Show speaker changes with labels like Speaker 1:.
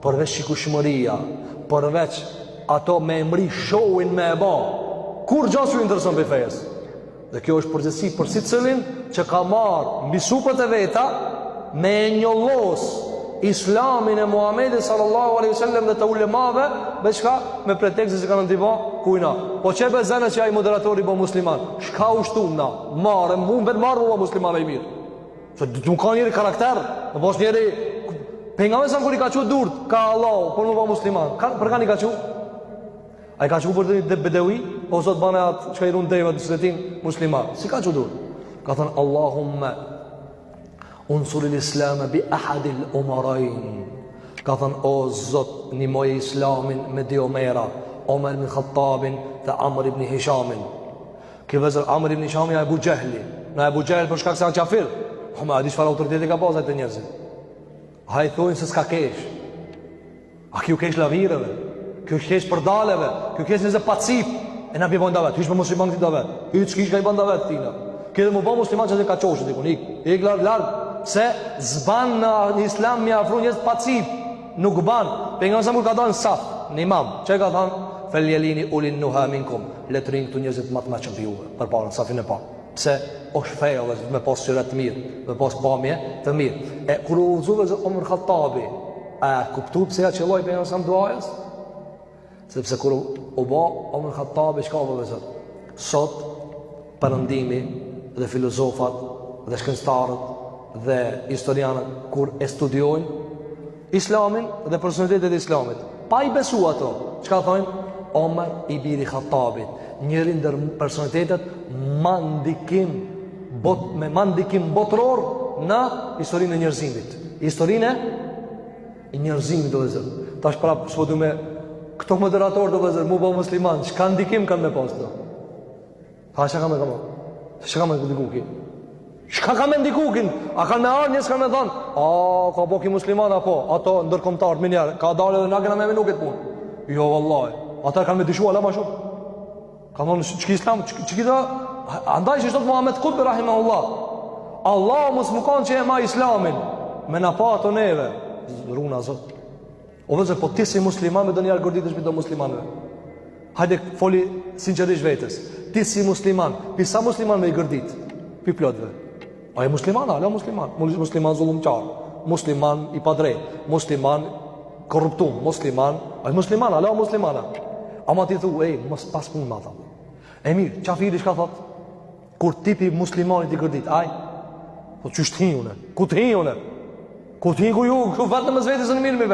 Speaker 1: përveç shikueshmëria, përveç ato me emri showin me e ba, kur gjatë ju intereson për fejes. Dhe kjo është përgjithësi për si cilin që ka marrë mbi supët e veta me njollos Islamin e Muhamedit sallallahu alaihi wasallam dhe të ulemave, veçka me pretekst se kanë ndihmë kujna. Po çe bezana që ai moderatori bo musliman, shka ushtum na, marrë mund vetë marrë musliman më i mirë. Se du ka njëri karakter, në pos njëri pejgamberi sa kur i ka thënë durt, ka Allah, por nuk bo musliman. Për kanë i ka thënë? Ai ka thënë për të bedewi, o zot bane atë çka i run deva të shtetin musliman. Si ka thënë durt? Ka thënë Allahumma unsur l-Islam bi ahadil umarain. Ka thënë o Zot, ndihmoje Islamin me dy Omera, Omer ibn Khattabin dhe Amr ibn Hishamin. Ky vëzër Amr ibn Hishami ja Abu Jahli. Na Abu Jahl për shkak se janë kafir. Po ma di çfarë autoriteti ka pasur te njerëzit. Ai thonë se s'ka kesh. A kjo kesh lavireve, kjo kesh për daleve, kjo kesh nëse pacip. E na bëjmë davet, hiç me musliman këtë davet. Hiç kish ka i bën davet tina. Këtë më bë musliman që ka çoshë diku, ik larg. Se zban në Islam mi afru njës pacip. Nuk ban. Pejgamberi sa më ka dhënë saf në imam. Çe ka thënë? Feljelini ulin nuha minkum. Letrin këtu njerëzit më të mëshëm juve përpara safin e parë. Pse është feja dhe me pas syre të mirë, me pas pamje të mirë. E kur u udhëzua se Omer Khattabi, a kuptoi pse ja qelloi pejgamberi sa duajës? Sepse kur u bë Omer Khattabi çka u bë? Sot perëndimi dhe filozofat dhe shkencëtarët dhe historianët kur e studiojnë Islamin dhe personalitetet e Islamit, pa i besu ato, çka thonë? Omer i biri Khattabit, njëri ndër personalitetet me mandikim botror në historinë e njerëzimit. Historinë e njerëzimit do të thotë. Tash prap s'po du me këto moderatorë do të thotë, mu bë musliman, çka ndikim kanë me pas këto? Ha çka kanë me këto? Çka kanë me ndikukin? Çka kanë me ndikukin? A kanë me ardhur njerëz kanë me thon, "A ka boki musliman apo ato ndërkombëtar minjar, ka dalë edhe na kena me nuk e punë." Jo vallahi. Ata kanë me dyshuar la më shumë. Ka thonë çka Islam, çka andaj që thot Muhammed Qutb rahimahullah. Allah mos më kanë që e ma Islamin me na pa ato neve. Runa zot. O vëzë po ti si musliman me donjëherë gorditesh me do muslimanëve. Hajde foli sinqerisht vetes. Ti si musliman, pi sa musliman me i gërdit? Pi plotve. A e musliman, ala musliman. Musliman zullumqar, musliman i padrejt, musliman korruptum, musliman, a e musliman, ala muslimana. Ama ti thu, mos pas punë ma tha. E mirë, qafiri shka thot? Kur tipi muslimanit i gërdit, aj? Po që shtë hi une? Ku të hi une? Ku të hi ku ju? Ku vetëm e zvetës në mirë mi ve?